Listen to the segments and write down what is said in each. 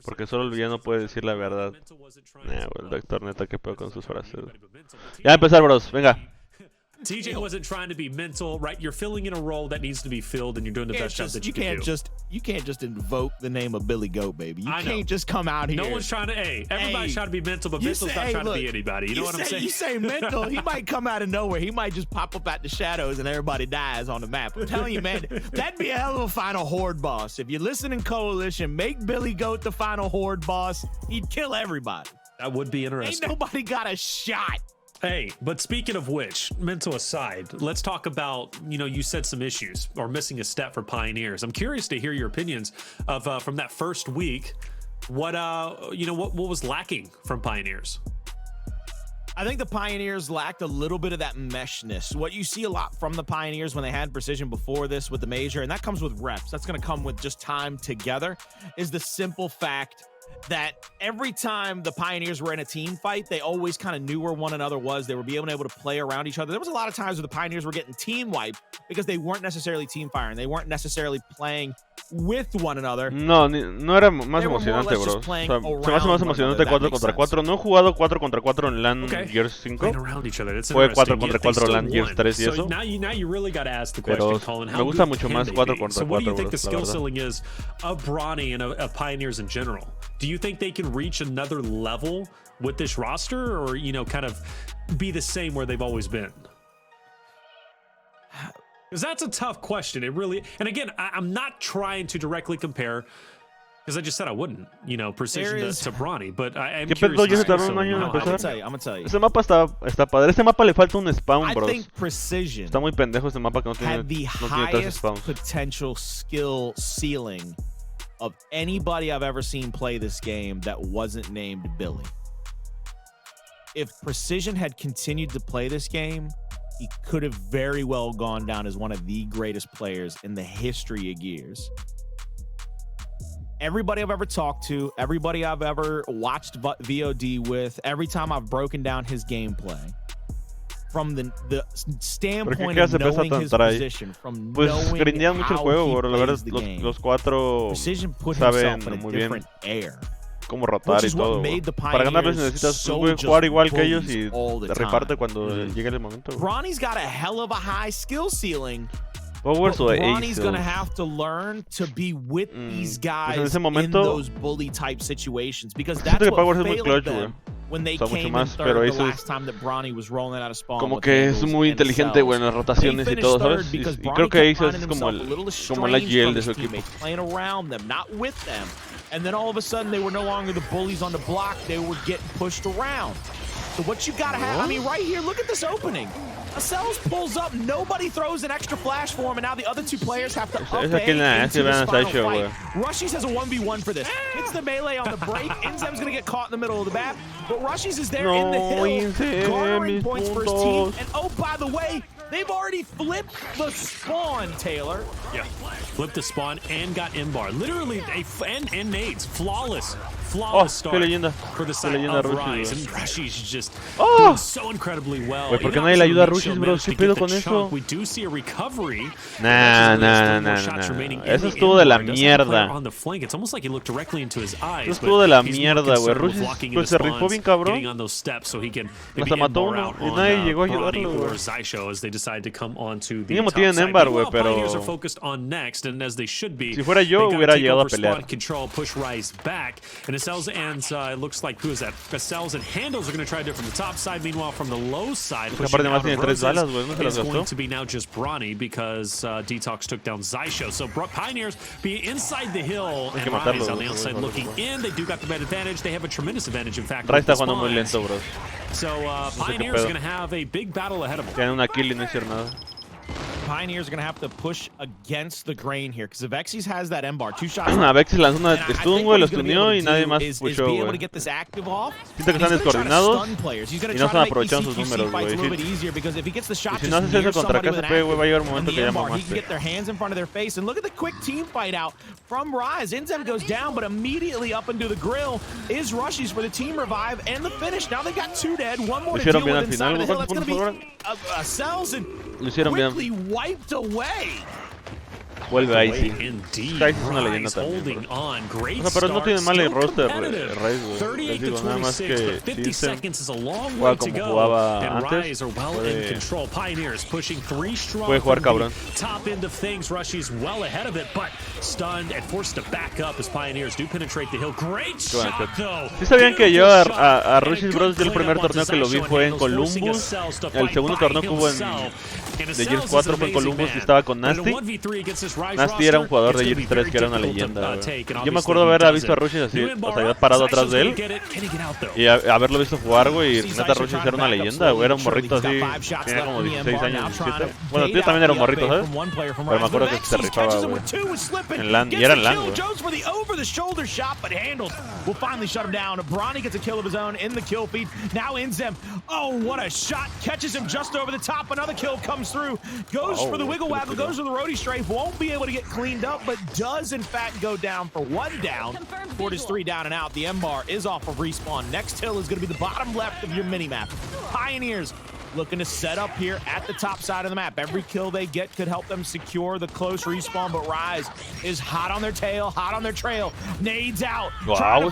Porque solo el villano puede decir la verdad. El doctor neta, qué pedo con sus frases. Ya a empezar, bros, venga. TJ wasn't trying to be mental, right? You're filling in a role that needs to be filled, and you're doing the best job that you can do. You can't just invoke the name of Billy Goat, baby. You can't just come out here. No one's trying to. Everybody's trying to be mental, but mental's not trying to be anybody. You know what I'm saying? You say mental, he might come out of nowhere. He might just pop up out the shadows, and everybody dies on the map. I'm telling you, man, that'd be a hell of a final horde boss. If you're listening, Coalition, make Billy Goat the final horde boss. He'd kill everybody. That would be interesting. Ain't nobody got a shot. Hey, but speaking of which, mental aside, let's talk about, you said some issues or missing a step for Pioneers. I'm curious to hear your opinions of from that first week. What was lacking from Pioneers? I think the Pioneers lacked a little bit of that meshness. What you see a lot from the Pioneers when they had precision before this with the major, and that comes with reps. That's going to come with just time together, is the simple fact that every time the Pioneers were in a team fight, they always kind of knew where one another was. They were being able to play around each other. There was a lot of times where the Pioneers were getting team wiped because they weren't necessarily team firing. They weren't necessarily playing with one another. No era más emocionante, bro. O sea, se me hace más emocionante 4 contra 4. No he jugado 4 contra 4 en LAN Gears 5. Fue 4 contra 4 LAN Gears 3 y eso. Pero me gusta mucho más 4 contra 4, bro, what do you think the skill ceiling is of Bronny and of Pioneers in general? Do you think they can reach another level with this roster, or kind of be the same where they've always been? Because that's a tough question. It really, and again, I'm not trying to directly compare, because I just said I wouldn't, precision to Bronny, but I'm curious. I'm gonna tell you. Ese mapa está padre. Este mapa le falta un spawn, bros. I think precision está muy pendejo este mapa que no tiene, had the no tiene 3 spawns. Potential skill ceiling of anybody I've ever seen play this game that wasn't named Billy. If Precision had continued to play this game, he could have very well gone down as one of the greatest players in the history of Gears. Everybody I've ever talked to, everybody I've ever watched VOD with, every time I've broken down his gameplay, from the standpoint of knowing his position, from knowing grindean mucho el juego, bro. La verdad, los 4 Precision put himself in a different air. Cómo rotar y todo, para ganarles necesitas jugar igual que ellos y te reparte cuando llegue el momento. Bronny's got a hell of a high skill ceiling. Bronny's gonna have to learn to be with these guys in those bully type situations, because that's what failed them when they came in third the last time that Bronny was rolling out of spawn. Como que es muy inteligente, güey, en las rotaciones y todo, ¿sabes? Y creo que Ace es como la GL de su equipo. Playing around them, not with them. And then all of a sudden, they were no longer the bullies on the block. They were getting pushed around. So what you gotta have, I mean, right here, look at this opening. Acels pulls up, nobody throws an extra flash for him, and now the other 2 players have to up into this final fight. Rushies has a 1v1 for this. Hits the melee on the break. Inzem's gonna get caught in the middle of the map, but Rushies is there in the hill, garnering points for his team. And oh, by the way, they've already flipped the spawn, Taylor. Yeah, flipped the spawn and got M-bar. Literally, and nades. Flawless start for the side of Rise. And Rushies just doing so incredibly well. ¿Por qué nadie le ayuda a Rushies, bro? ¿Qué pedo con eso? We do see a recovery. Nah. Eso estuvo de la mierda. On the flank. It's almost like he looked directly into his eyes. Eso estuvo de la mierda, güey. Rushies pues se rifó bien cabrón. Hasta mató uno y nadie llegó a ayudarlo, güey. Mínimo tienen Embar, güey, pero si fuera yo hubiera llegado a pelear. Acels and it looks like, who is that? Acels and Handles are going to try to do it from the top side. Meanwhile, from the low side, pushing out of Roses is going to be now just Bronny, because Detox took down Zysho. So Pioneers be inside the hill, and Rise on the outside looking in. They do got the bad advantage. They have a tremendous advantage, in fact. Rise está jugando muy lento, bro. So Pioneers are going to have a big battle ahead of them. Tienen una kill y no hicieron nada. Pioneers are going to have to push against the grain here, because if Vexis has that M-bar, 2 shots. Vexis lanzó una stun, güey, lo stuneó y nadie más pushó, güey. Siento que están descoordinados y no están aprovechando sus números, güey. Y si no haces eso contra KCP, güey, va a llegar un momento que ya mamaste. And look at the quick team fight out from Rise. Inzem goes down, but immediately up into the grill is Rushies for the team revive and the finish. Now they've got 2 dead, 1 more to deal with inside of the hill. That's going to be Acels and quickly wiped away. Vuelve ahí, sí. Ice es una leyenda también, bro. O sea, pero no tiene mal el roster, Rise, güey. Les digo, nada más que si juega como jugaba antes, puede jugar cabrón. ¿Sí sabían que yo a Rush's Bros el primer torneo que lo vi fue en Columbus? El segundo torneo que hubo de Gears 4 fue en Columbus y estaba con Nasty. Nasty era un jugador de Gears 3 que era una leyenda, güey. Yo me acuerdo haber visto a Rush's así, o sea, había parado atrás de él y haberlo visto jugar, güey. Y neta, Rush's era una leyenda, güey. Era un morrito así, tenía como 16 años, 17. Bueno, tú también era un morrito, ¿sabes? Pero me acuerdo que se rifaba, güey. En LAN, y era en LAN, güey. Bronny gets a kill of his own in the kill feed. Now Inzem, oh, what a shot. Catches him just over the top. Another kill comes through. Goes for the wiggle waggle, goes for the roadie strafe. Won't be able to get cleaned up, but does in fact go down for one down. Fortis 3 down and out. The M-bar is off of respawn. Next hill is going to be the bottom left of your minimap. Pioneers looking to set up here at the top side of the map. Every kill they get could help them secure the close respawn, but Rise is hot on their tail, hot on their trail. Nades out. Wow,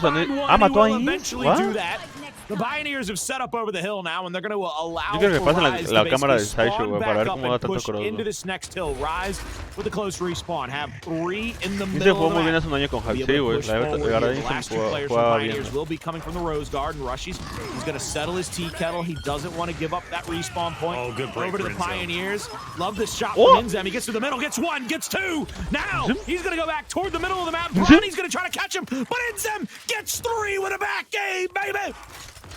mató ahí. Eventually do that. The Pioneers have set up over the hill now, and they're going to allow Rise la cámara de Sideshow para ver cómo da tanto cross into this next hill. Rise with a close respawn. Have 3 in the middle. Se jugó muy bien hace un año con Halsey, güey. La verdad es que jugaba bien. Will be coming from the Rose Guard, and Rushies. He's going to settle his tea kettle. He doesn't want to give up that respawn point. Oh, good break over to the Pioneers. Love this shot from Inzem. He gets to the middle, gets 1, gets 2. Now he's going to go back toward the middle of the map. Bronny's going to try to catch him, but Inzem gets 3 with a back game, baby.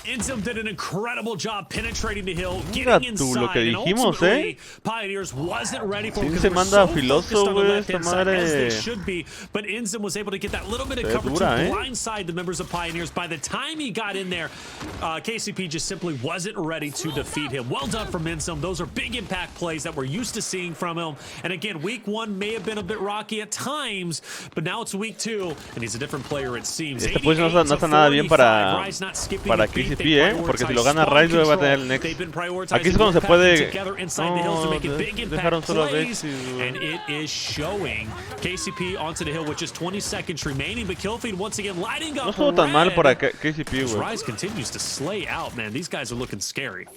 Inzem did an incredible job penetrating the hill, getting inside, lo que dijimos, and ultimately, Pioneers wasn't ready for him because se they were manda so filoso, focused on the güey, left-hand side, as they should be. But Inzem was able to get that little bit of cover to blindside the members of Pioneers. By the time he got in there, KCP just simply wasn't ready to defeat him. Well done from Inzem. Those are big impact plays that we're used to seeing from him. And again, week 1 may have been a bit rocky at times, but now it's week 2, and he's a different player, it seems. Este pues no está nada bien para KCP, porque si lo gana Rise va a tener el next. Aquí es cuando se puede. No, dejaron solo a Vexy. And it is showing. KCP onto the hill with just 20 seconds remaining, but Killfeed once again lighting up. No estuvo tan mal para KCP, güey. Rise continues to slay out, man. These guys are looking scary.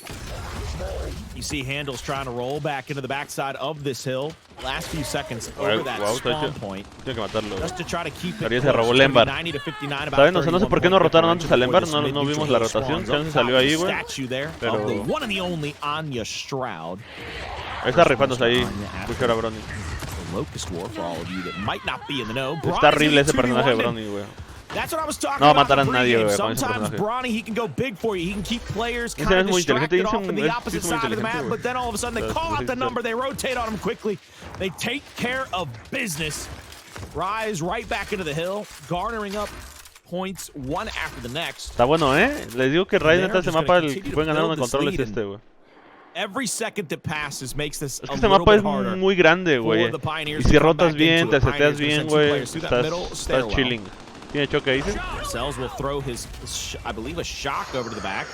You see Handles trying to roll back into the backside of this hill. Last few seconds over that spawn point. Just to try to keep it se robó Lembar. 90 to 59. Está bien, no sé por qué no rotaron antes a Lembar. No vimos la rotación. Se salió ahí, güey. Pero one and the only Anya Stroud. Está rifándose ahí. Buscar a Bronny. Locust War for all of you that might not be in the know. Está horrible ese personaje de Bronny, güey. That's what I was talking no about. No matarán a nadie, güey. Sometimes Bronny, he can go big for you. He can keep players kind of distracted off in the opposite side of the map, but then all of a sudden they call out the number, they rotate on him quickly. They take care of business. Rise right back into the hill, garnering up points one after the next. Está bueno, Les digo que Rise neta ese mapa el que pueden ganar uno de control es este, güey. Every second that passes makes this es que este mapa es muy grande, güey. Y si rotas bien, te seteas bien, güey, estás chilling. Tiene choque, dice. Cells will throw his, I believe, a shock over to the back.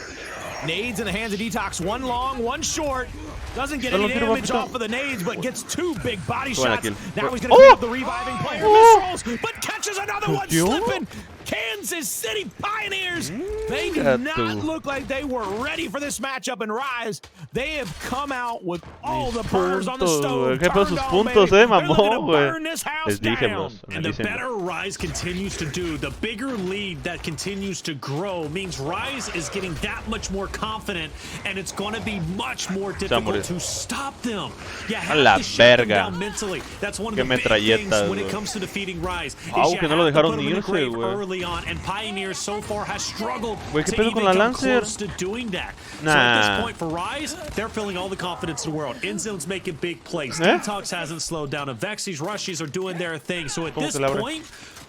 Nades in the hands of Detox. 1 long, 1 short. Doesn't get any damage off of the nades, but gets 2 big body shots. Now he's going to pick up the reviving player. Misrolls, but catches another one slipping. Kansas City Pioneers. They do not look like they were ready for this matchup and Rise. They have come out with all the burners on the stove. Sus puntos, mamón, güey. Les dije, bros. And the better Rise continues to do, the bigger lead that continues to grow means Rise is getting that much more confident, and it's going to be much more difficult to stop them. You have to shut them down mentally. That's one of the big things when it comes to defeating Rise. Wow, que no lo dejaron ni irse, güey. On, and Pioneers so far has struggled to even come close to doing that. So at this point for Rise, they're feeling all the confidence in the world. Inzone's making big plays. Detox hasn't slowed down. And Vexi's Rushies are doing their thing. So at this point,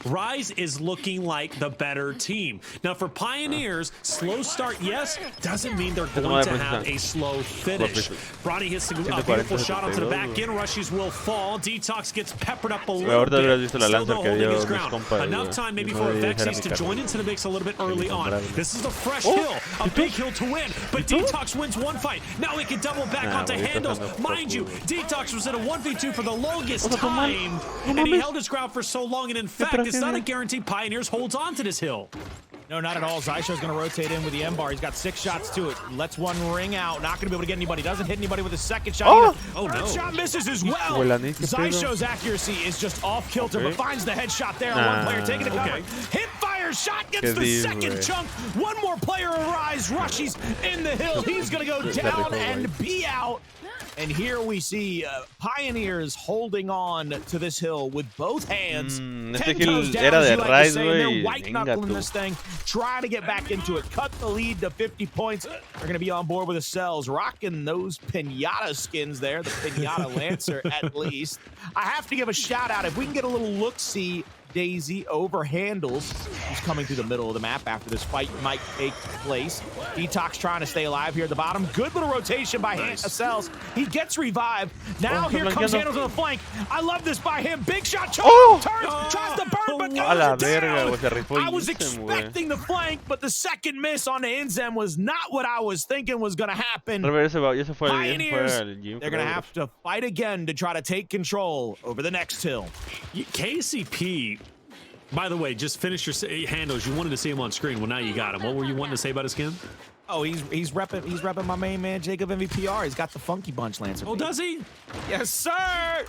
Rise is looking like the better team. Now for Pioneers, slow start, yes, doesn't mean they're going to have a slow finish. Bronny hits a beautiful shot onto the back end. Rushes will fall. Detox gets peppered up a little bit. Still though holding his ground. Enough time maybe for Vexies to join into the mix a little bit early on. This is a fresh hill, a big hill to win, but Detox wins one fight. Now he can double back onto handles. Mind you, Detox was in a 1v2 for the longest time, and he held his ground for so long, and in fact, it's not a guarantee Pioneers holds on to this hill. No, not at all. Zysho's going to rotate in with the M-bar. He's got 6 shots to it. Lets one ring out. Not going to be able to get anybody. Doesn't hit anybody with a second shot. Oh, no. Shot misses as well. Zysho's accuracy is just off kilter, but finds the headshot there. One player taking a cover. Hip fire shot gets the second chunk. One more player arrives. Rushes in the hill. He's going to go down and be out. And here we see Pioneers holding on to this hill with both hands. 10 toes down, as you like to say, and they're white-knuckling this thing, trying to get back into it. Cut the lead to 50 points. They're going to be on board with the cells, rocking those pinata skins there, the pinata lancer at least. I have to give a shout-out. If we can get a little look-see, Daisy over handles. He's coming through the middle of the map after this fight might take place. Detox trying to stay alive here at the bottom. Good little rotation by Cells. He gets revived. Now here comes handles on the flank. I love this by him. Big shot. Turns, tries to burn, but goes down. I was expecting the flank, but the second miss on the Inzem was not what I was thinking was going to happen. Pioneers, they're going to have to fight again to try to take control over the next hill. KCP, by the way, just finish your handles. You wanted to see him on screen. Well, now you got him. What were you wanting to say about his skin? Oh, he's repping my main man Jacob MVPR. He's got the Funky Bunch Lancer. Oh, does he? Yes, sir.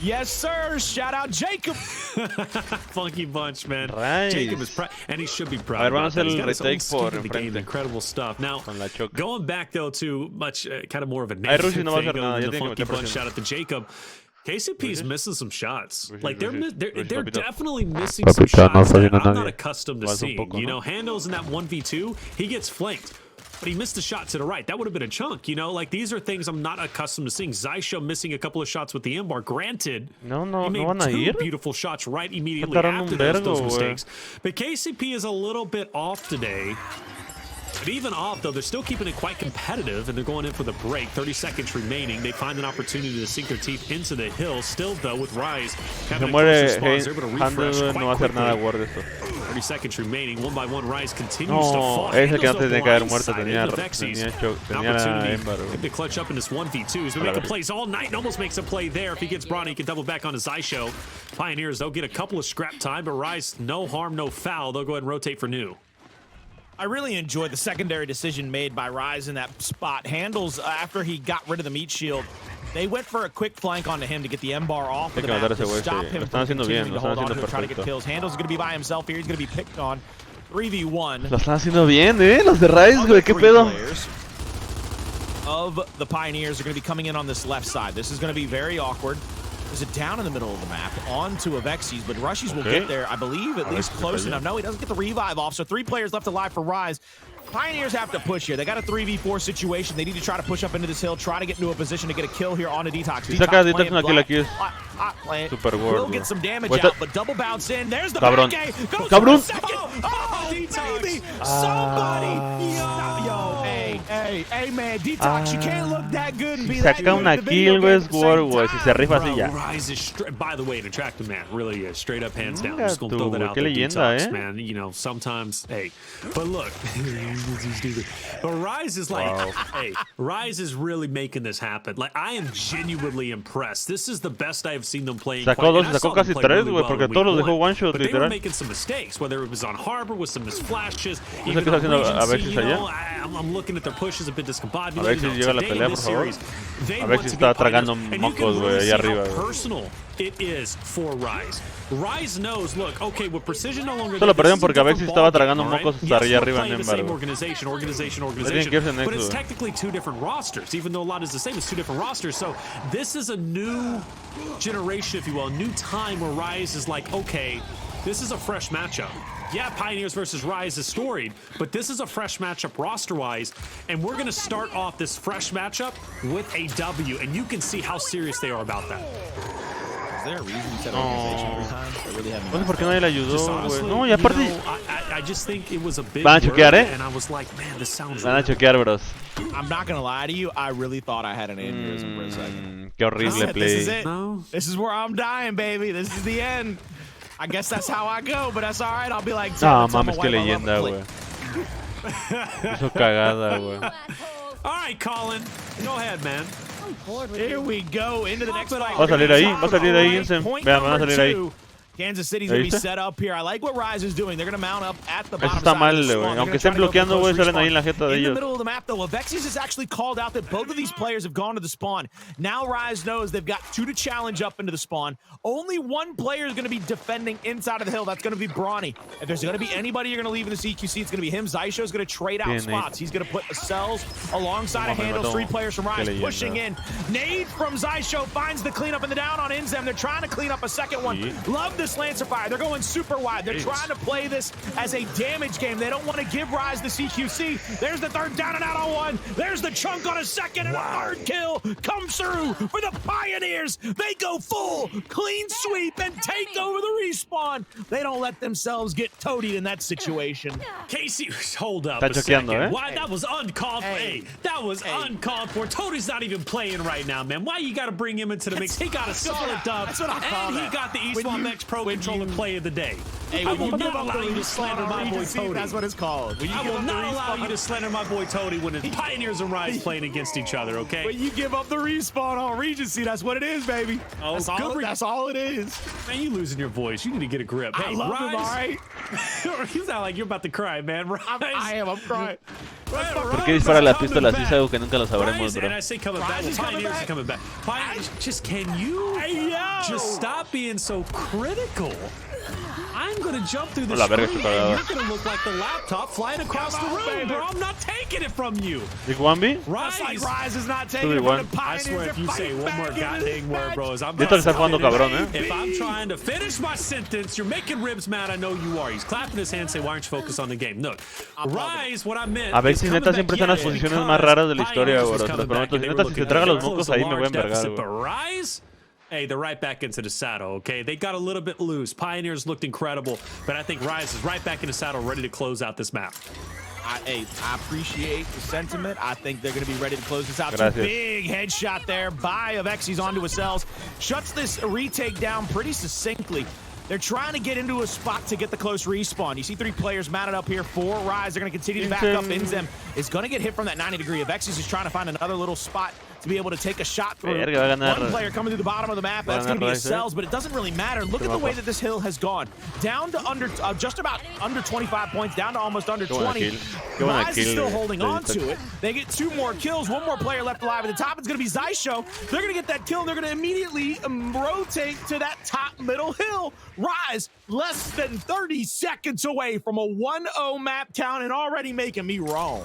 Yes, sir. Shout out Jacob. Funky Bunch, man. Right. Jacob is proud, and he should be proud. He's got his own skin in the game. Incredible stuff. Now, going back though to much kind of more of a negative thing, the Funky Bunch shout out to Jacob. KCP's missing some shots. Like they're definitely missing some shots that I'm not accustomed to seeing. You know, handles in that 1v2, he gets flanked, but he missed a shot to the right. That would have been a chunk. You know, like these are things I'm not accustomed to seeing. Zysho missing a couple of shots with the M-bar. Granted, he made 2 beautiful shots right immediately after those mistakes. But KCP is a little bit off today. But even off, though, they're still keeping it quite competitive, and they're going in for the break. 30 seconds remaining. They find an opportunity to sink their teeth into the hill. Still, though, with Rise having a close response, they're able to refresh quite quickly. 30 seconds remaining. One by one, Rise continues to fall. Ese que antes de caer muerto tenía opportunity to clutch up in this 1v2. He's been making plays all night and almost makes a play there. If he gets Bronny, he can double back on his Zysho. Pioneers, they'll get a couple of scrap time, but Rise, no harm, no foul. They'll go ahead and rotate for new. I really enjoyed the secondary decision made by Rise in that spot. Handles, after he got rid of the meat shield, they went for a quick flank onto him to get the M-bar off of the map to stop him from continuing to hold on to try to get kills. Handles is going to be by himself here. He's going to be picked on. 3v1. Lo están haciendo bien, los de Rise, güey. ¿Qué pedo? Of the Pioneers are going to be coming in on this left side. This is going to be very awkward. There's a down in the middle of the map onto a Vexies, but Rushies will get there, I believe, at least close enough. No, he doesn't get the revive off, so 3 players left alive for Rise. Pioneers have to push here. They got a 3v4 situation. They need to try to push up into this hill, try to get into a position to get a kill here on a Detox. Detox Super will get some damage out, but double bounce in. There's the back A. Goes for second. Oh, baby. Somebody. Yo, hey, man. Detox, you can't look that good and be that good. Saca una kill, güey, si se rifa así ya. Rise is by the way, an attractive man. Really is. Straight up, hands down. I'm just going to throw that out there, Detox, man. You know, sometimes, hey. But look. But Rise is like, hey, Rise is really making this happen. Like, I am genuinely impressed. This is the best I have seen them playing. Sacó casi 3, güey, porque todos los dejó one shot, but they were making some mistakes, whether it was on Harbor with some missed flashes. Even on Regency, you know, I'm looking at their pushes a bit discombobulated. A ver si llega la pelea, por favor. A ver si está tragando mocos, güey, ahí arriba. Personal it is for Rise. Rise knows, look, okay, with Precision no longer. Solo perdieron porque a ver si estaba tragando mocos hasta allá arriba en Embargo. Organization, but it's technically 2 different rosters, even though a lot is the same. It's 2 different rosters. So this is a new generation, if you will, a new time where Rise is like, okay, this is a fresh matchup. Yeah, Pioneers versus Rise is storied, but this is a fresh matchup roster-wise, and we're going to start off this fresh matchup with a W, and you can see how serious they are about that. there a reason you said organization every time? I really haven't. No sé por qué nadie le ayudó, güey. No, y You aparte... know, I just think it was a big Van a choquear, word, ¿eh? and I was like, man, this sounds Van a choquear, bros. I'm not gonna lie to you. I really thought I had an aneurysm for a second. Qué horrible play. This is it. No. This is where I'm dying, baby. This is the end. I guess that's how I go, but that's all right. I'll be like, No, mames, qué leyenda, güey. Hizo cagada, güey. All right, Colin. Go ahead, man. Here we go into the next fight. Va a salir ahí, Insem. Vean, van a salir ahí. Kansas City's gonna be set up here. I like what Rise is doing. They're gonna mount up at the bottom Eso está side mal, of the güey. spawn. Aunque estén bloqueando, güey, salen ahí en la jeta de In the ellos. middle of the map, though, Avexis has actually called out that both of these players have gone to the spawn. Now Rise knows they've got 2 to challenge up into the spawn. Only one player is gonna be defending inside of the hill. That's gonna be Brawny. If there's gonna be anybody you're gonna leave in the CQC, it's gonna be him. Zaisho's gonna trade out spots. He's gonna put the cells alongside of handles. 3 players from Rise pushing in. Nade from Zaisho finds the cleanup in the down on Inzem. They're trying to clean up a second one. Love this Lancer fire. They're going super wide. They're trying to play this as a damage game. They don't want to give Rise the CQC. There's the third down and out on one. There's the chunk on a second, and a third kill comes through for the Pioneers. They go full clean sweep and take over the respawn. They don't let themselves get toadied in that situation. Casey, hold up a second. Why? That was uncalled for. Hey, that was uncalled for. Toadie's not even playing right now, man. Why you got to bring him into the mix? He got a solid dub, and he got the eSwap X Pro Controller play of the day. Hey, I will not allow you to slander my boy Toadie. That's what it's called. I will not allow you to slander my boy Toadie when it's Pioneers and Rise playing against each other, okay? When you give up the respawn on Regency, that's what it is, baby. Oh, that's all it is. Man, you losing your voice. You need to get a grip. Hey, I love Rise. him, all right? You sound like you're about to cry, man. Rise. I am. I'm crying. ¿Por qué dispara la pistola? Así es algo que nunca lo sabremos, bro. And I say coming back. Pioneers are coming back. Pioneers, just can you just stop being so critical? I'm gonna jump through the screen and you're gonna look like the laptop flying across the room, bro. I'm not taking it from you. Big 1B? Rise is not taking it from the Pioneers. I swear if you say one more goddamn word, bro, I'm está jugando cabrón, ¿eh? If I'm trying to finish my sentence, you're making Ribs mad. I know you are. He's clapping his hands, saying, "Why aren't you focused on the game?" Look, Rise. What I meant. A ver si neta siempre están las posiciones más raras de la historia, bro. Te lo prometo. Si neta si se traga los mocos ahí me voy a envergar, bro. Rise. Hey, they're right back into the saddle, okay? They got a little bit loose. Pioneers looked incredible, but I think Rise is right back in the saddle, ready to close out this map. I appreciate the sentiment. I think they're going to be ready to close this out. Big headshot there by Avexis onto a cells. Shuts this retake down pretty succinctly. They're trying to get into a spot to get the close respawn. You see 3 players mounted up here for Rise. They're going to continue to back up. Inzem is going to get hit from that 90-degree. Avexis is trying to find another little spot to be able to take a shot through. One player coming through the bottom of the map. That's going to be a cells, but it doesn't really matter. Look at the way that this hill has gone. Down to under, just about under 25 points, down to almost under 20. Rise is still holding on to it. They get 2 more kills. 1 more player left alive at the top. It's going to be Zaisho. They're going to get that kill. They're going to immediately rotate to that top middle hill. Rise less than 30 seconds away from a 1-0 map count and already making me wrong.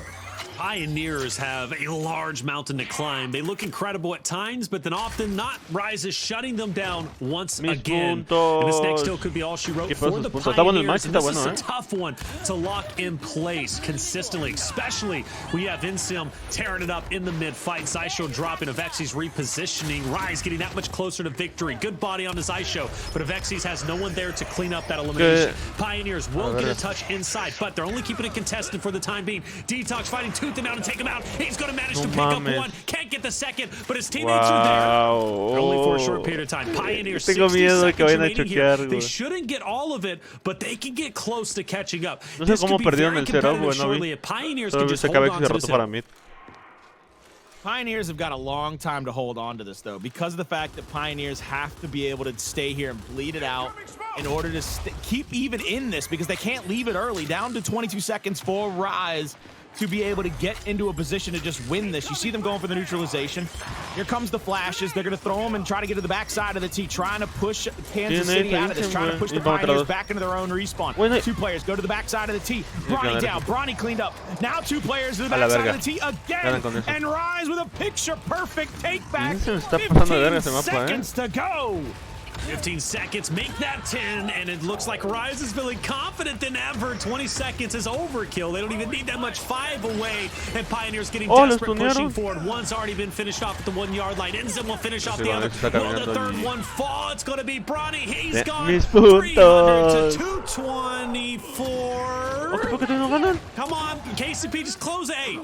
Pioneers have a large mountain to climb. They look incredible at times, but then often not. Rise is shutting them down once again. And this next hill could be all she wrote for the Pioneers. And this is a tough one to lock in place consistently, especially when you have Insim tearing it up in the mid-fight. Zaisho dropping, Avexis repositioning. Rise getting that much closer to victory. Good body on the Zaisho, but Avexis has no one there to clean up that elimination. Pioneers will get a touch inside, but they're only keeping it contested for the time being. Detox fighting tooth and out to take him out. He's going to manage to pick up 1. Can't get the second, but his teammates are there. Only for a short period of time. Pioneers 60 seconds remaining here. They shouldn't get all of it, but they can get close to catching up. This could be very competitive shortly. Pioneers can just hold on to this hill. Pioneers have got a long time to hold on to this, though, because of the fact that Pioneers have to be able to stay here and bleed it out in order to keep even in this, because they can't leave it early. Down to 22 seconds for Rise to be able to get into a position to just win this. You see them going for the neutralization. Here comes the flashes. They're going to throw them and try to get to the backside of the T, trying to push Kansas City out of this, trying to push the Pioneers back into their own respawn. 2 players go to the backside of the T. Brawny down. Brawny cleaned up. Now 2 players to the backside of the T again. And Rise with a picture-perfect take back. 15 seconds to go. 15 seconds, make that 10, and it looks like Rise is feeling confident than ever. 20 seconds is overkill. They don't even need that much. 5 away, and Pioneer's getting desperate, pushing forward. One's already been finished off at the 1 yard line. Enzo will finish off the other. Will the third one fall? It's going to be Bronny. He's gone. 300 to 224. Come on, KCP, just close it. Hey,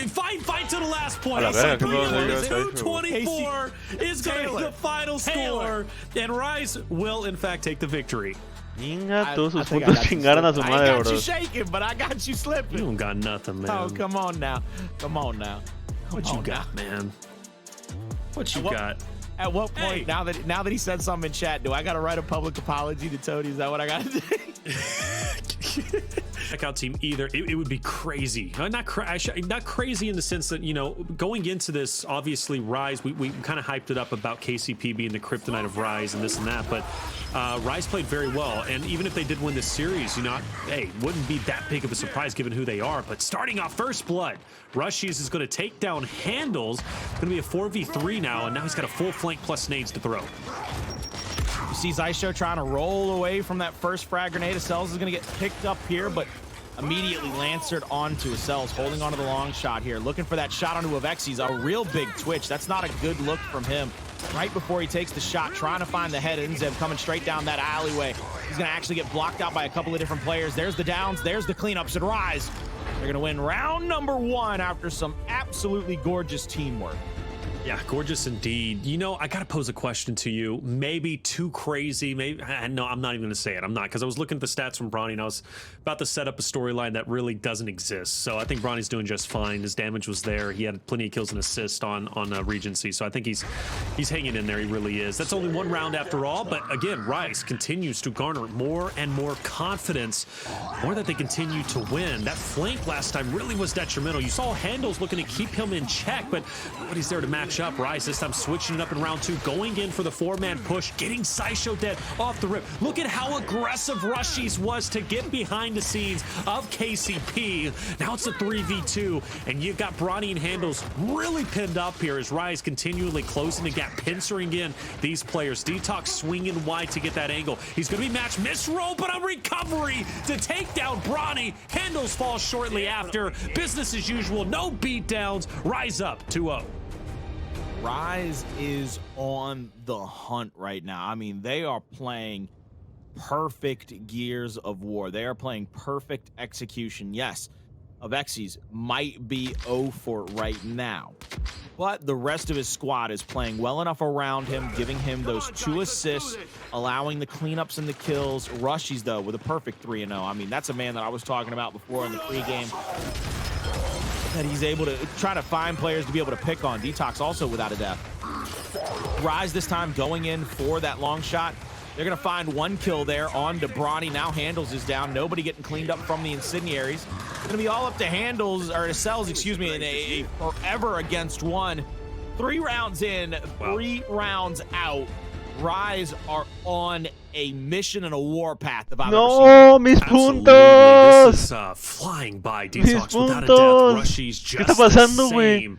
fight to the last point. 224 is going to be the final score, and Rise will in fact take the victory. Chinga, todos sus puntos chingaron a su madre, bro. I got you shaking, but I got you slipping. You don't got nothing, man. Oh, come on now. Come on now. What you got, man? What you got? At what point, now that he said something in chat, do I got to write a public apology to Tony? Is that what I got to do? Checkout team either. It would be crazy. Not crazy in the sense that, you know, going into this, obviously Rise, we kind of hyped it up about KCP being the kryptonite of Rise and this and that, but Rise played very well, and even if they did win this series, you know, hey, wouldn't be that big of a surprise given who they are. But starting off first blood, Rushies is going to take down Handles. It's going to be a 4v3 now, and now he's got a full flank plus nades to throw. You see Zysho trying to roll away from that first frag grenade. Acels is going to get picked up here, but immediately lancered onto Acels, holding onto the long shot here, looking for that shot onto Avexi's. A real big twitch. That's not a good look from him. Right before he takes the shot, trying to find the head. Inzem coming straight down that alleyway. He's going to actually get blocked out by a couple of different players. There's the downs. There's the cleanups, and Rise, they're going to win round number 1 after some absolutely gorgeous teamwork. Yeah, gorgeous indeed. You know, I got to pose a question to you. Maybe too crazy. Maybe no, I'm not even going to say it. I'm not, because I was looking at the stats from Bronny, and I was about to set up a storyline that really doesn't exist. So I think Bronny's doing just fine. His damage was there. He had plenty of kills and assists on Regency. So I think he's hanging in there. He really is. That's only 1 round after all. But again, Rise continues to garner more and more confidence, more that they continue to win. That flank last time really was detrimental. You saw Handles looking to keep him in check, but nobody's there to match up. Rise this time switching it up in round 2, going in for the 4-man push, getting Zysho dead off the rip. Look at how aggressive Rushies was to get behind the scenes of KCP. Now it's a 3v2, and you've got Bronny and Handles really pinned up here as Rise continually closing the gap, pincering in these players. Detox swinging wide to get that angle. He's going to be matched. Misroll, but a recovery to take down Bronny. Handles falls shortly after. Business as usual. No beatdowns. Rise up 2-0. Rise is on the hunt right now. I mean, they are playing perfect Gears of War. They are playing perfect execution. Yes, Avexi's might be 0 for right now, but the rest of his squad is playing well enough around him, giving him those 2 assists, allowing the cleanups and the kills. Rushies, though, with a perfect 3-0. I mean, that's a man that I was talking about before in the pregame, that he's able to try to find players to be able to pick on. Detox also without a death. Rise this time going in for that long shot. They're going to find 1 kill there on to Bronny. Now Handles is down. Nobody getting cleaned up from the incendiaries. It's going to be all up to Handles, or to Cells, excuse me, in a forever against 1. 3 rounds in, 3 rounds out. Rise are on a mission and a warpath. No, mis puntos. This is flying by. Detox without a death. Rushies just the same.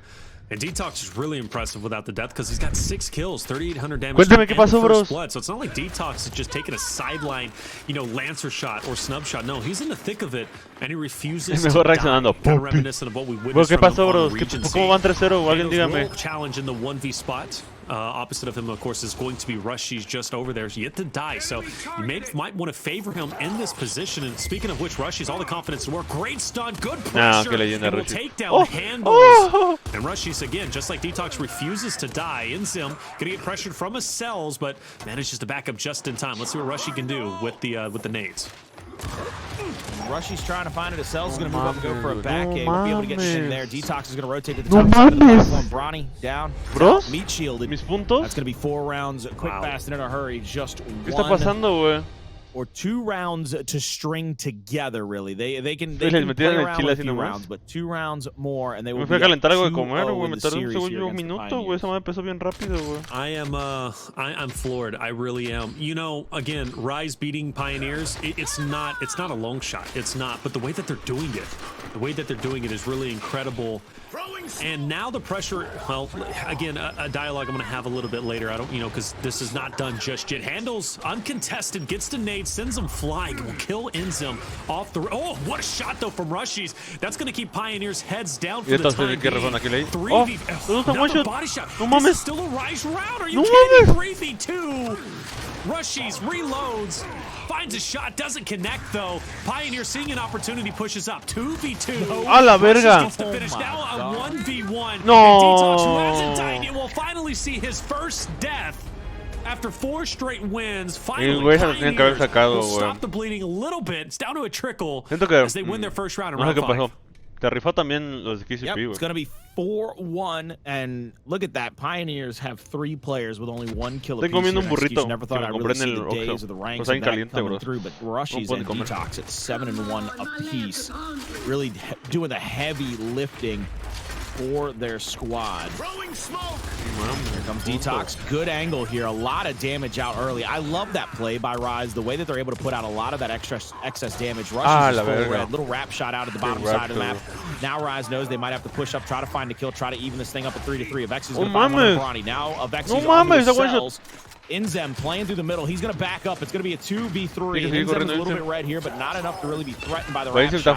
And Detox is really impressive without the death, because he's got 6 kills, 3,800 damage. Cuéntame qué pasó, bros. Blood. So it's not like Detox is just taking a sideline, you know, lancer shot or snub shot. No, he's in the thick of it, and he refuses to die. Kind of reminiscent of what we witnessed ¿Qué pasó, from bros? Regency. ¿Cómo van 3-0? Alguien dígame. Challenge in the 1v spot. Opposite of him, of course, is going to be Rushies just over there, yet to die. So you might want to favor him in this position. And speaking of which, Rushies, all the confidence to work. Great stun, good pressure, and will take down Handles. And Rushies, again, just like Detox, refuses to die. Inzim gonna get pressured from his cells, but manages to back up just in time. Let's see what Rushie can do with the nades. Rushy's trying to find it. Acels is going to move up and go for a back aim. Won't be able to get shit in there. Detox is going to rotate to the top side of the platform. Bronny down. Bros? Meat shielded. Mis puntos? That's going to be 4 rounds quick, fast, and in a hurry. Just ¿Qué está pasando, güey? or 2 rounds to string together, really. They can play around with a few rounds, but 2 rounds more, and they will me fui a be calentar algo de 2-0 comer, güey. in Me the tardé un series here segundo, un against the minuto, güey. Pioneers. Esa madre empezó bien rápido, güey. I'm floored. I really am. You know, again, Rise beating Pioneers, it's not a long shot. It's not. But the way that they're doing it is really incredible. And now the pressure, well, again, a dialogue I'm going to have a little bit later. I don't, because this is not done just yet. Handles uncontested, gets to nade, sends him flying, will kill Enzim off the. Oh, what a shot though from Rushies. That's going to keep Pioneers heads down for the time being. 3v. Another body shot. This is still a Rise round. Are you kidding me? 3v2. Rushies reloads. Finds a shot, doesn't connect though. Pioneer seeing an opportunity, pushes up. 2v2. A la verga. Gets to finish. Now a 1v1. No. And Detox, who hasn't died yet, will finally see his first death after 4 straight wins. Finally, Pioneers will stop the bleeding a little bit. It's down to a trickle as they win their first round in round 5. Te rifó también los de KCP, Yep, it's going to be 4-1, and look at that. Pioneers have 3 players with only 1 kill apiece. Estoy comiendo un burrito Never thought I'd really see the days of the ranks of that coming through, but Rushies and Detox at 7-1 apiece, really doing the heavy lifting for their squad. Here comes Detox. Good angle here. A lot of damage out early. I love that play by Rise. The way that they're able to put out a lot of that excess damage. Rushes is full red. Little wrap shot out at the bottom side of the map. Now Rise knows they might have to push up, try to find a kill, try to even this thing up at 3-3. Avex's going to find one of Bronny. Now Avex's on the cells. Inzem playing through the middle. He's going to back up. It's going to be a 2v3. Inzem is a little bit red here, but not enough to really be threatened by the wrap shot.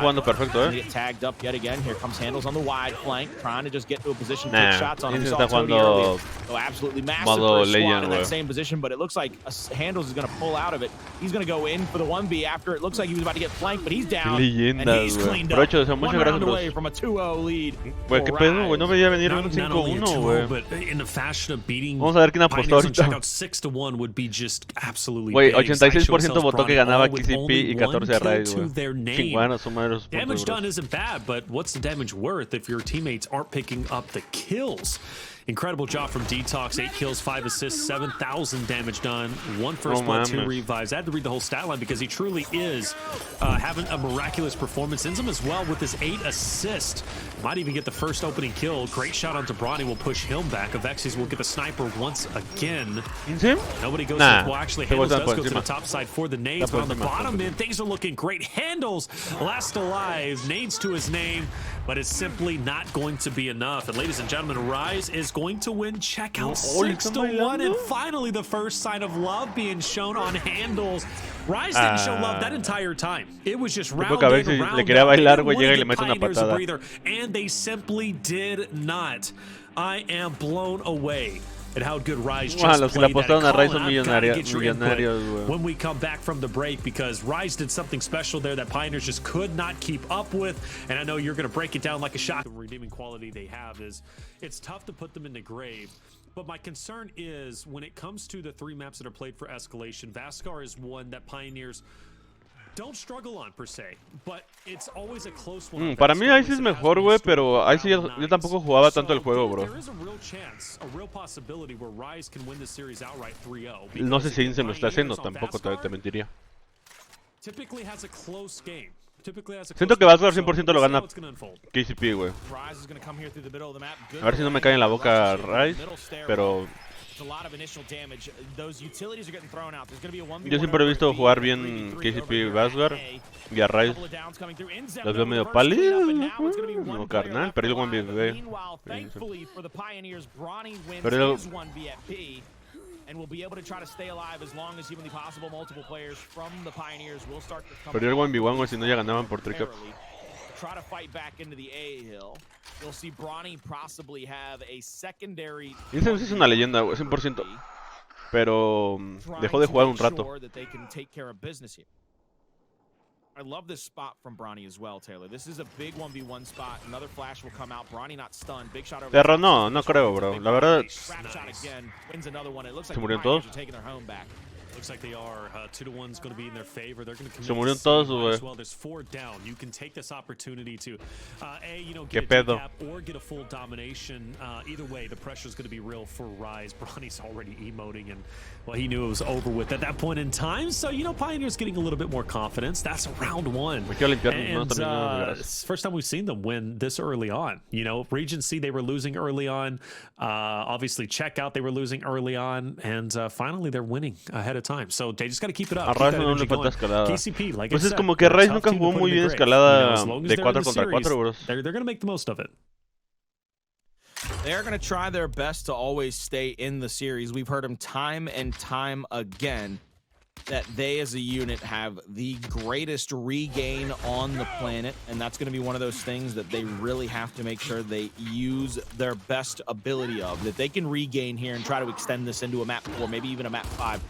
Get tagged up yet again. Here comes Handles on the wide flank, trying to just get to a position to take shots on him. We saw Tony earlier go absolutely massive for a squad in that same position, but it looks like Handles is going to pull out of it. He's going to go in for the 1v after. It looks like he was about to get flanked, but he's down, and he's cleaned up. 1 round away from a 2-0 lead. Güey, qué pedo, güey. No veía venir un 5-1, güey. But in the fashion of beating Vamos a ver quién apostó ahorita. 6-1 would be just absolutely Güey, 86% votó que ganaba KCP y 14 Rise, güey. Bueno, suma esos puntos. Damage done isn't bad, but what's the damage worth if your teammates aren't picking up the kills? Incredible job from Detox. 8 kills, 5 assists, 7,000 damage done. 1 first blood, 2 revives. I had to read the whole stat line because he truly is having a miraculous performance. Enzim as well with his 8 assists. Might even get the first opening kill. Great shot onto Bronny will push him back. Avexis will get the sniper once again. Nobody goes to well, actually Handles does go to the top side for the nades, but on the bottom end, things are looking great. Handles last alive. Nades to his name, but it's simply not going to be enough. And ladies and gentlemen, Rise is going to win. Check out 6-1, and finally the first sign of love being shown on Handles. Rise didn't show love that entire time. It was just round in, round out. And they simply did not. I am blown away at how good Rise just played that. When we come back from the break, because Rise did something special there that Pioneers just could not keep up with, and I know you're going to break it down like a shot. The redeeming quality they have is it's tough to put them in the grave. But my concern is when it comes to the 3 maps that are played for Escalation, Vascar is one that Pioneers don't struggle on per se, but it's always a close one. Para mí Ice es mejor, güey, pero Ice yo tampoco jugaba tanto el juego, bro. There is a real chance, a real possibility where Rise can win the series outright 3-0. No sé si Insem lo está haciendo, tampoco te mentiría. Typically has a close game. Siento que Vasgar 100% lo gana KCP, güey. A ver si no me cae en la boca Rise, pero yo siempre he visto jugar bien KCP y Vasgar, y a Rise los veo medio pálidos, no carnal, pero el 1v. Pero and will be able to try to stay alive as long as humanly possible. Multiple players from the Pioneers will start to come. Pero el 1v1, o si no ya ganaban por trick up. Try to fight back into the A hill. You'll see Bronny possibly have a secondary. Insem es una leyenda, 100%. Pero dejó de jugar un rato. I love this spot from Bronny as well, Taylor. This is a big 1v1 spot. Another flash will come out. Bronny not stunned. Big shot over. Terro no creo, bro. La verdad. Se murieron todos. Looks like they are. 2-1's going to be in their favor. They're going to Se murieron todos, güey. well. There's 4 down. You can take this opportunity to, ¿Qué pedo? or get a full domination. Either way, the pressure is going to be real for Rise. Bronny's already emoting, and well, he knew it was over with at that point in time. So Pioneer's getting a little bit more confidence. That's round 1. And it's the first time we've seen them win this early on. Regency, they were losing early on. Obviously, Checkout, they were losing early on, and finally they're winning ahead of time. So they just got to keep it up. A Rise no le falta escalada. KCP, like pues I es said, como que Rise nunca jugó muy bien escalada de 4 contra 4, bros. They're going to make the most of it. They're going to try their best to always stay in the series. We've heard them time and time again that they as a unit have the greatest regain on the planet, and that's going to be one of those things that they really have to make sure they use their best ability of, that they can regain here and try to extend this into a map 4, maybe even a map 5.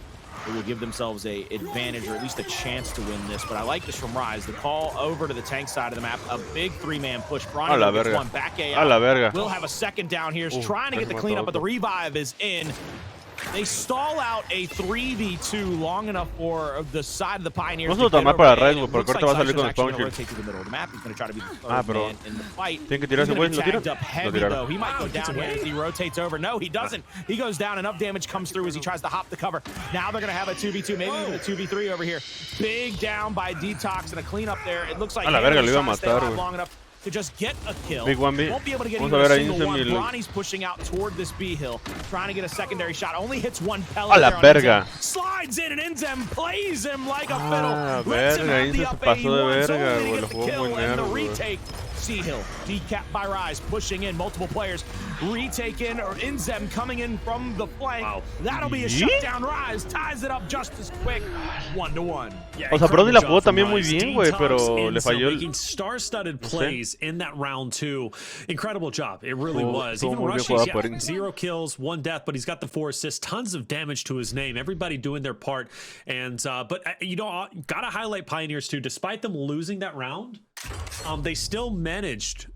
It will give themselves a advantage, or at least a chance to win this. But I like this from Rise. The call over to the tank side of the map, a big 3-man push. Bronny gets one back A out. We'll have a second down here. He's trying to get the cleanup, but the revive is in. They stall out a 3v2 long enough for the side of the Pioneers. No tomar para Rise, güey, porque ahorita va a salir con el spawn kill. Pero tiene que tirarse, güey, lo tira. Lo tiraron. He might go down here as he rotates over. No, he doesn't. He goes down. Enough damage comes through as he tries to hop the cover. Now they're going to have a 2v2, maybe even a 2v3 over here. Big down by Detox and a cleanup there. It looks like he's trying to stay alive long enough to just get a kill. Big 1B. Won't be able to get even a single one. Bronny's pushing out toward this B hill, trying to get a secondary shot. Only hits one pellet. A la verga. Slides in and Inzem plays him like a fiddle. Verga, Inzem se pasó de verga, güey. Lo jugó muy nerdo, güey. C-Hill, decapped by Rise, pushing in multiple players. Retake in, or Inzem coming in from the flank. Wow. That'll be a shutdown. Rise ties it up just as quick. 1-1. Yeah, o sea, Brody la jugó también muy bien, güey, pero le falló el... Making star-studded plays in that round 2. Incredible job. It really was. Even Rushing, 0 kills, 1 death, but he's got the 4 assists, tons of damage to his name. Everybody doing their part. And but gotta highlight Pioneers too. Despite them losing that round, they still managed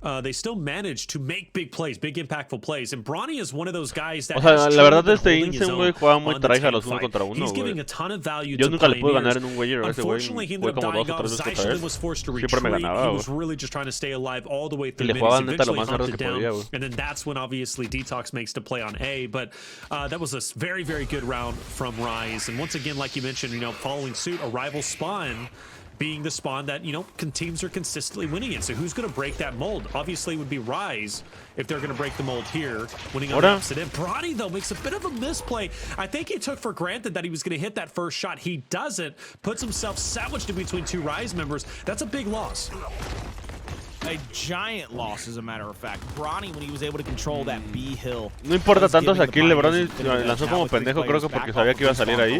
to make big plays, big impactful plays. And Bronny is one of those guys that la verdad Inzem, güey, juega muy traija los 1 contra 1, He's giving a ton of value Yo to nunca le pude Pioneers. ganar en un Weyer, ese güey fue como 2 o 3 veces contra él. Was forced to Siempre me retreat. ganaba, He güey. was really just trying to stay alive all the way through. Y le jugaba neta lo más raro que podía, güey. And then that's when obviously Detox makes the play on A. But that was a very, very good round from Rise. And once again, like you mentioned, following suit, a rival spawn being the spawn that, teams are consistently winning it. So who's going to break that mold? Obviously, it would be Rise if they're going to break the mold here, winning on the opposite end. Bronny, though, makes a bit of a misplay. I think he took for granted that he was going to hit that first shot. He doesn't. Puts himself sandwiched in between 2 Rise members. That's a big loss. A giant loss, as a matter of fact. Bronny, when he was able to control that B hill. No importa tanto esa kill, Bronny lanzó como pendejo, creo que porque sabía que iba a salir ahí.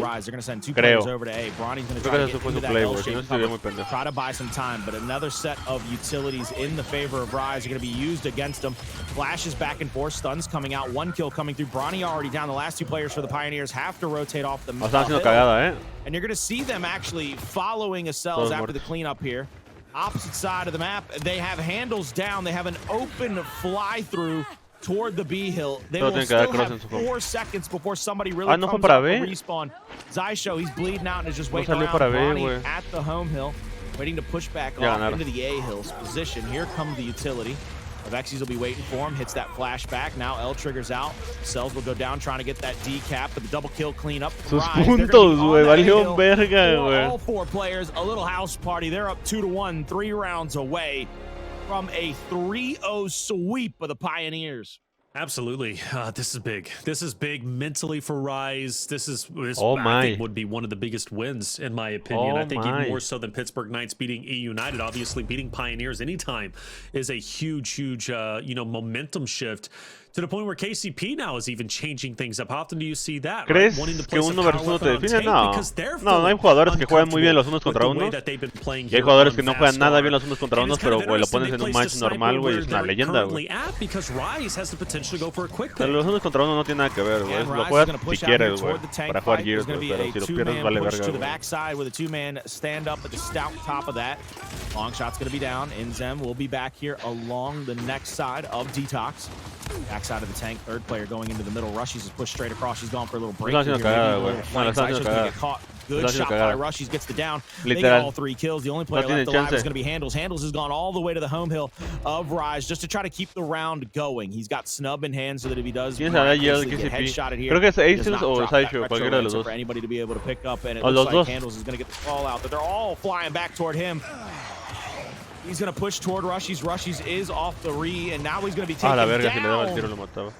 Creo. Creo que eso fue su play, güey. Si no, estaría muy pendejo. Try to buy some time, but another set of utilities in the favor of Rise are going to be used against him. Flashes back and forth, stuns coming out, 1 kill coming through. Bronny already down. The last 2 players for the Pioneers have to rotate off the Están haciendo cagada, and you're going to see them actually following Acels after the cleanup here. Opposite side of the map, they have handles down. They have an open fly-through toward the B hill. They will still have 4 seconds before somebody really comes up to respawn. Zysho, he's bleeding out and is just waiting around. Bronny at the home hill, waiting to push back off into the A hill's position. Here comes the utility. Vexies will be waiting for him, hits that flashback. Now L triggers out. Cells will go down trying to get that decap, but the double kill cleanup. Sus puntos, güey, valió verga, güey. All 4 players, a little house party. They're up 2-1, 3 rounds away from a 3-0 sweep of the Pioneers. Absolutely. This is big. This is big mentally for Rise. This I think would be one of the biggest wins, in my opinion. I think even more so than Pittsburgh Knights beating E United. Obviously, beating Pioneers anytime is a huge, momentum shift. To the point where KCP now is even changing things up. How often do you see that? ¿Crees que 1 versus 1 te define? No hay jugadores que juegan muy bien los 1 contra 1. Y hay jugadores que no juegan nada bien los 1 contra 1, pero güey, lo pones en un match normal, güey, es una leyenda, güey. Los 1 contra 1 no tiene nada que ver, güey. Lo juegas si quieres, güey, para jugar Gears, güey, pero si lo pierdes vale verga, güey. backside of the tank. Third player going into the middle. Rushies is pushed straight across. He's gone for a little break. Good shot by Rushies, gets the down. They get all 3 kills. The only player left alive is going to be Handles. Handles has gone all the way to the home hill of Rise just to try to keep the round going. He's got snub in hand so that if he does get headshotted here, creo que es Aces o Sideshow, cualquiera de los dos. For anybody to be able to pick up, and it looks like Handles is going to get the call out, but they're all flying back toward him. He's going to push toward Rushies. Rushies is off the re, and now he's going to be taken down.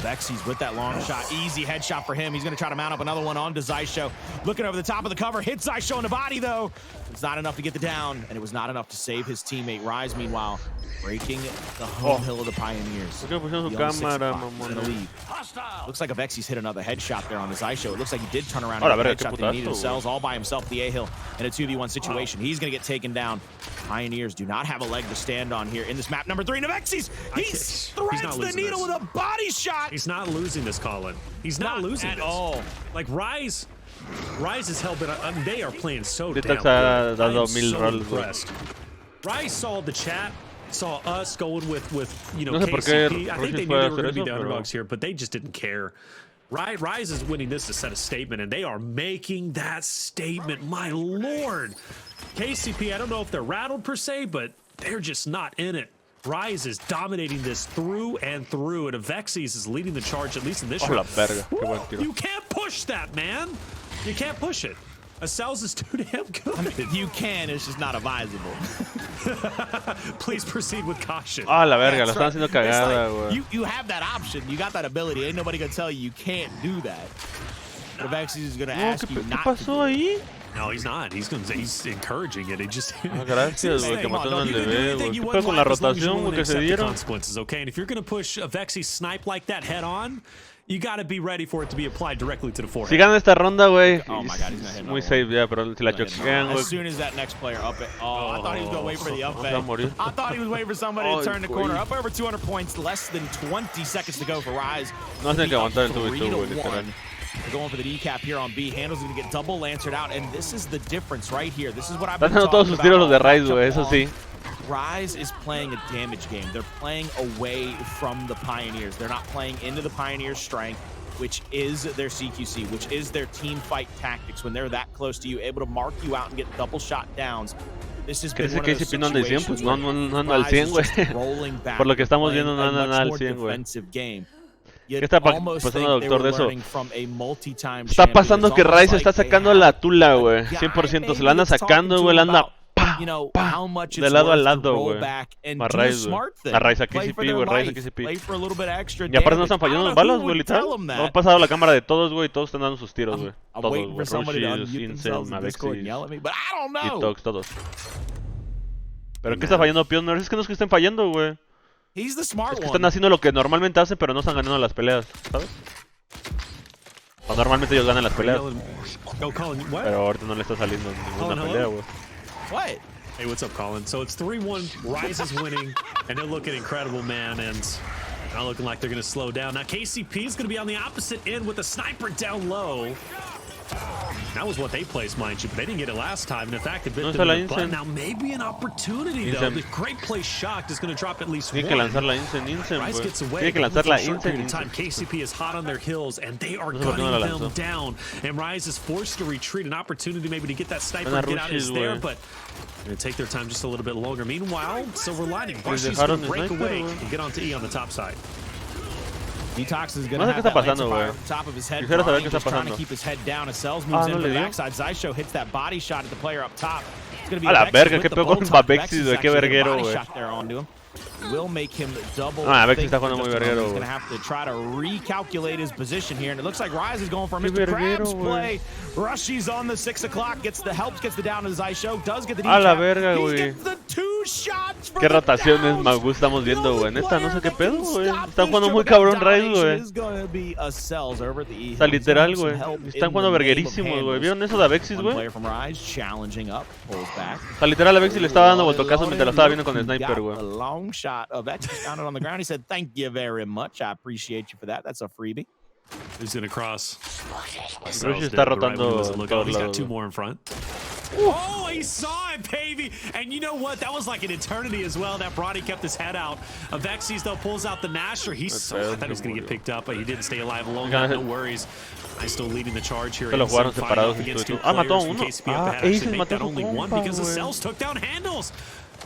Vexy's with that long shot. Easy headshot for him. He's going to try to mount up another one onto Zyshow. Looking over the top of the cover. Hits Zyshow in the body, though. It's not enough to get the down, and it was not enough to save his teammate. Rise, meanwhile, breaking the home hill of the Pioneers. Looks like Vexy's hit another headshot there on the Zyshow. It looks like he did turn around and hit a headshot that he needed. Cells all by himself, the A-hill, in a 2v1 situation. He's going to get taken down. Pioneers do not have a leg to stand on here in this map. Number 3, Vexy's. He threads the needle with a body shot. He's not losing this, Colin. He's not losing at all. Like Rise is hell, but they are playing so damn good. I'm so impressed. Rise saw the chat, saw us going with you know, KCP. I think they knew they were going to be the underdogs here, but they just didn't care. Rise is winning this to set a statement, and they are making that statement. My lord. KCP, I don't know if they're rattled per se, but they're just not in it. Rise is dominating this through and through, and Vexy's is leading the charge, at least in this round. You can't push that, man. You can't push it. Cells is too damn good. I mean, you can, it's just not advisable. Please proceed with caution. Ah, la verga, lo están haciendo cagada, güey. You have that option. You got that ability. Ain't nobody gonna tell you can't do that. But Vexy is gonna ask you not to do it. No, he's not. He's encouraging it. He just. Gracias, güey, que mataron al bebé, güey. ¿Qué fue con la rotación, güey, que se dieron? Consequences, okay? And if you're gonna push a Vexy snipe like that head on, you gotta be ready for it to be applied directly to the forehead. Si ganan esta ronda, güey. Oh my God, he's gonna hit muy safe ya, pero si la choquean, güey. As soon as that next player up it. Oh, I thought he was gonna wait for the up it. I thought he was waiting for somebody to turn the corner. Up over 200 points, less than 20 seconds to go for Rise. No hacen que aguantar el 2v2, güey, literal. They're going for the decap here on B. Handles going to get double lancered out, and this is the difference right here. This is what I've been talking about. Están dando todos sus tiros los de Rise, güey, eso sí. Rise is playing a damage game. They're playing away from the Pioneers. They're not playing into the Pioneers' strength, which is their CQC, which is their team fight tactics. When they're that close to you, able to mark you out and get double shot downs. This has been one of those situations where Rise is just rolling back. Por lo que estamos viendo, no anda al 100, güey. ¿Qué está pasando, doctor, de eso? Está pasando que Rise está sacando la tula, güey. 100%. Se la anda sacando, güey. La anda de lado a lado, güey. A Rise, güey. A Rise a KCP, güey. Rise a KCP. Y aparte no están fallando las balas, güey, literal. No han pasado la cámara de todos, güey. Todos están dando sus tiros, güey. Todos, güey. Rushies, Incel, Vexy, Detox, todos. ¿Pero qué está fallando Pioneer? Es que no es que estén fallando, güey. He's the smart es que están haciendo lo que normalmente hacen, pero no están ganando las peleas, ¿sabes? O normalmente ellos ganan las peleas. Pero ahorita no le está saliendo ninguna pelea, güey. What? Hey, what's up, Colin? So it's 3-1. Rise is winning, and they're looking incredible, man, and not looking like they're going to slow down. Now, KCP is going to be on the opposite end with a sniper down low. That was what they placed, mind you, but they didn't get it last time. And in fact, it bit them in the butt. Now, maybe an opportunity, though. The great play shocked is going to drop at least one. Rise gets away. KCP is hot on their heels, and they are gunning them down. And Rise is forced to retreat. An opportunity maybe to get that sniper and get out is there, but going to take their time just a little bit longer. Meanwhile, Silver Lining, Rushies going to break away and get onto E on the top side. Detox is going to have that laser fire on top of his head. Just trying to keep his head down. As Cells moves in from the backside. Zyshow hits that body shot at the player up top. It's going to be a la verga, qué peor con Vexy, de qué verguero, güey. Will make him double. Vexy está jugando muy verguero, He's going to have to try to recalculate his position here, and it looks like Rise is going for Mr. Krabs play. Rushies on the 6 o'clock, gets the down to the Zyshow, does get the decap. A la verga, güey. He gets the 2 shots. Qué rotaciones más estamos viendo, güey. En esta no sé qué pedo, güey. Están jugando muy cabrón Rise, güey. Está literal, güey. Están jugando verguerísimos, güey. ¿Vieron eso de Vexy, güey? Está literal, a Vexy le estaba dando vueltocazos mientras lo estaba viendo con el sniper, güey. Shot of X found it on the ground. He said, "Thank you very much. I appreciate you for that. That's a freebie." He's gonna cross. Rushies está rotando. He's got 2 more in front. Oh, he saw it, baby. And you know what? That was like an eternity as well. That Bronny kept his head out. Avexis, though, pulls out the Nasher. I thought he was going to get picked up, but he didn't stay alive alone. No worries. I still leading the charge here. Lo jugaron separados. Mató a uno. Ace mató only one because the cells took down handles.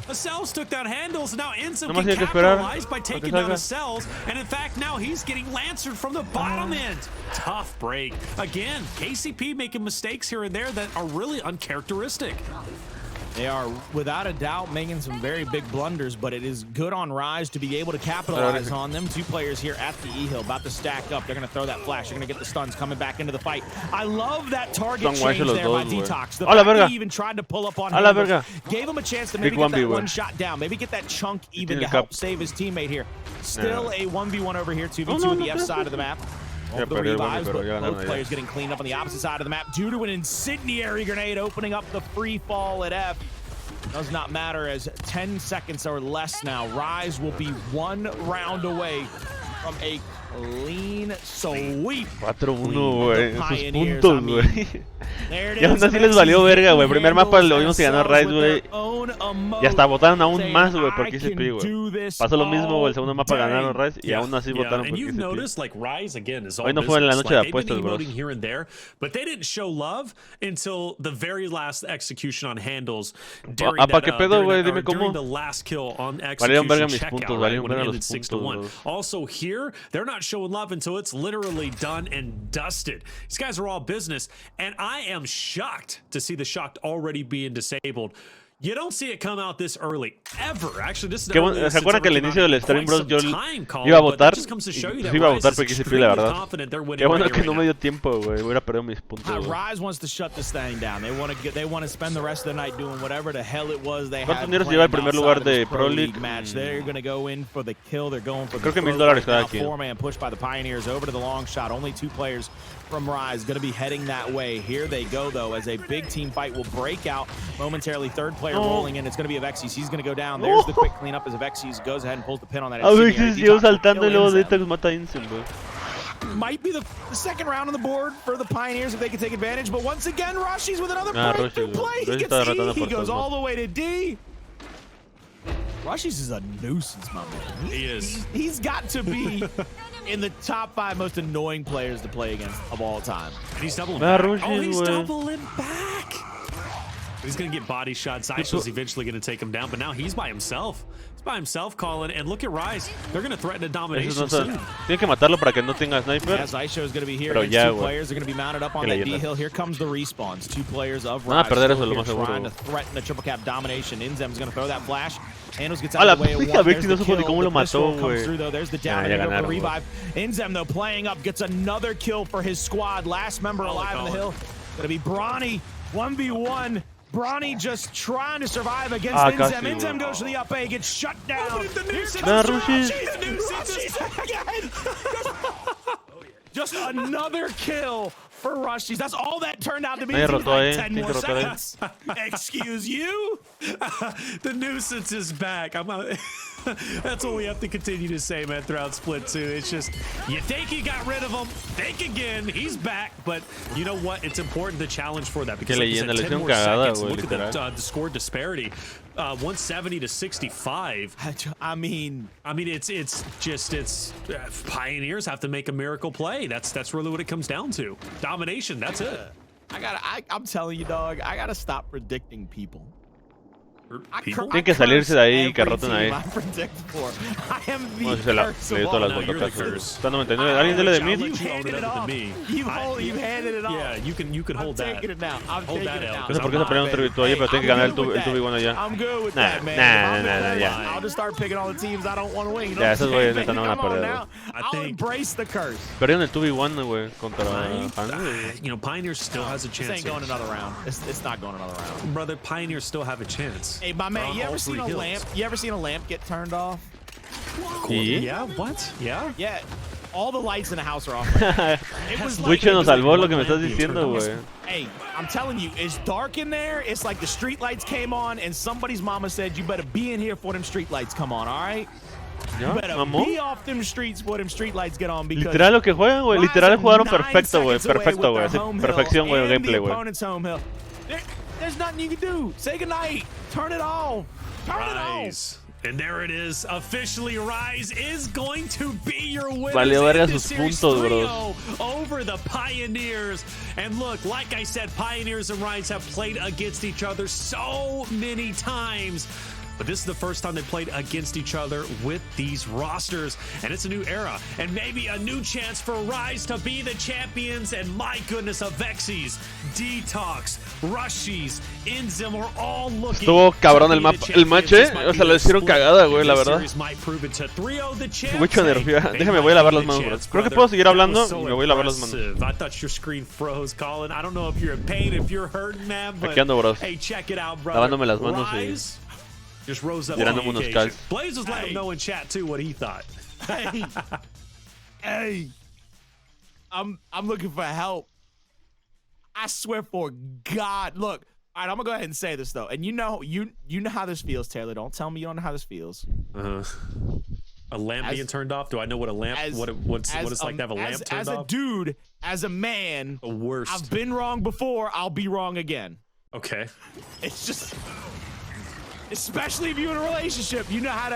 The cells took down handles, and now Insem can capitalize by taking down the cells. And in fact, now he's getting lancered from the bottom end. Tough break. Again, KCP making mistakes here and there that are really uncharacteristic. They are, without a doubt, making some very big blunders, but it is good on Rise to be able to capitalize on them. Two players here at the E-Hill about to stack up. They're going to throw that flash. They're going to get the stuns coming back into the fight. I love that target change there by Detox. The fact he even tried to pull up on him, gave him a chance to maybe get that one shot down, maybe get that chunk even to help save his teammate here. Still a 1v1 over here, 2v2 on the F side of the map. The revives, but both players getting cleaned up on the opposite side of the map due to an incendiary grenade opening up the free fall at F. Does not matter as 10 seconds or less now. Rise will be 1 round away from a clean sweep. 4-1, güey. Esos puntos, güey. Y aún así les valió verga, güey. Primer mapa lo vimos y ganó Rise, güey. Y hasta votaron aún más, güey, por KCP, güey. Pasó lo mismo, güey. El segundo mapa ganaron Rise y aún así votaron por KCP. Hoy no fue en la noche de apuestas, bro. But they didn't show love until the very last execution on handles. ¿Para qué pedo, güey? Dime cómo. Valieron verga mis puntos, valieron verga los puntos. Also here, they're not showing love until it's literally done and dusted. These guys are all business, and I am shocked to see the shocked already being disabled. You don't see it come out this early, ever. Actually, this is ¿Se acuerdan que al inicio del stream, bros, yo iba a votar? Iba a votar por KCP, la verdad. Qué bueno que no me dio tiempo, güey. Hubiera perdido mis puntos. Rise wants to shut this thing down. They want to spend the rest of the night doing whatever the hell it was they had. ¿Cuántos dineros lleva el primer lugar de Pro League? Match. They're going to go in for the kill. They're going for Creo que $1000 cada quien. 4-man push by the Pioneers over to the long shot. Only 2 players from Rise going to be heading that way. Here they go, though, as a big team fight will break out momentarily. Third player rolling in. It's going to be Avexis. He's going to go down. There's the quick cleanup as Avexis goes ahead and pulls the pin on that. Avexis llegó saltando y luego Detox mata a Insem, güey. Might be the second round on the board for the Pioneers if they can take advantage. But once again, Rashi's with another breakthrough play. He gets E. He goes all the way to D. Rashi's is a nuisance, my man. He is. He's got to be in the top 5 most annoying players to play against of all time. And he's doubling back. Oh, he's doubling back. He's going to get body shots. Zaisho's eventually going to take him down, but now he's by himself. He's by himself, Colin. And look at Rise. They're going to threaten a domination soon. Tienen que matarlo para que no tenga sniper. Yeah, Zaisho is going to be here. Against 2 players are going to be mounted up on that D-hill. Here comes the respawns. 2 players of Rise trying to threaten the triple cap domination. Inzem's going to throw that flash. Handles gets out of the way of one. There's the kill. The pistol comes through, though. There's the down and the revive. Inzem, though, playing up, gets another kill for his squad. Last member alive on the hill. Going to be Bronny. 1v1. Bronny just trying to survive against Inzem. Inzem goes to the up A, gets shut down. Just another kill for Rushies. That's all that turned out to be. Like 10 more seconds. Excuse you? The nuisance is back. That's what we have to continue to say, man, throughout Split 2. It's just, you think you got rid of him, think again, he's back, but you know what? It's important to challenge for that because like you said, 10 more seconds, look at the score disparity. 170 to 65. I mean, it's Pioneers have to make a miracle play. That's really what it comes down to. Domination, that's it. I'm telling you, dog, I gotta stop predicting people. Tienen que salirse de ahí y que roten ahí. No, se le dio todas las botocas. Está 99. Alguien dele de mid. You've handed it off. Yeah, you can hold that. Hold that L. No sé por qué se pelearon entre tú allí, pero tienen que ganar el 2v1 allá. I'm good with that, man. Nah, I'll just start picking all the teams I don't want to win. Ya, esos güeyes neta no van a perder. I'll embrace the curse. Perdieron el 2v1, güey, contra You know, Pioneers still has a chance. This ain't going another round. It's not going another round. Brother, Pioneers still have a chance. Hey, my man, you ever seen a lamp? You ever seen a lamp get turned off? Yeah, what? Yeah? Yeah. All the lights in the house are off. Wicho nos salvó lo que me estás diciendo, güey. Hey, I'm telling you, it's dark in there. It's like the street lights came on and somebody's mama said you better be in here for them street lights come on, all right? You better be off them streets for them street lights get on because literal lo que juegan, güey. Literal jugaron perfecto, güey. Perfecto, güey. Perfección, güey, gameplay, güey. There's nothing you can do. Say goodnight. Turn it off. Turn it off. And there it is. Officially, Rise is going to be your winner. Valió verga sus puntos, bros. Over the Pioneers. And look, like I said, Pioneers and Rise have played against each other so many times. But this is the first time they played against each other with these rosters. And it's a new era. And maybe a new chance for Rise to be the champions. And my goodness, Avexis, Detox, Rushies, Inzim are all looking. Estuvo cabrón el match, O sea, lo hicieron cagada, güey, la verdad. Mucho nervio. Déjame, voy a lavar las manos, bro. Creo que puedo seguir hablando y me voy a lavar las manos. I thought your screen froze, Colin. I don't know if you're in pain, if you're hurting, man. But aquí ando, bros. Hey, check it out, brother. Lavándome las manos y just rose up tirándome unos calls. Blaze was letting him know in chat too what he thought. Hey, I'm looking for help. I swear for God. Look, all right, I'm gonna go ahead and say this though, and you know how this feels, Taylor. Don't tell me you don't know how this feels. A lamp being turned off. Do I know what a lamp? What it's like to have a lamp turned off? As a dude, as a man, the worst. I've been wrong before. I'll be wrong again. Okay. It's just. Especially if you're in a relationship, you know how that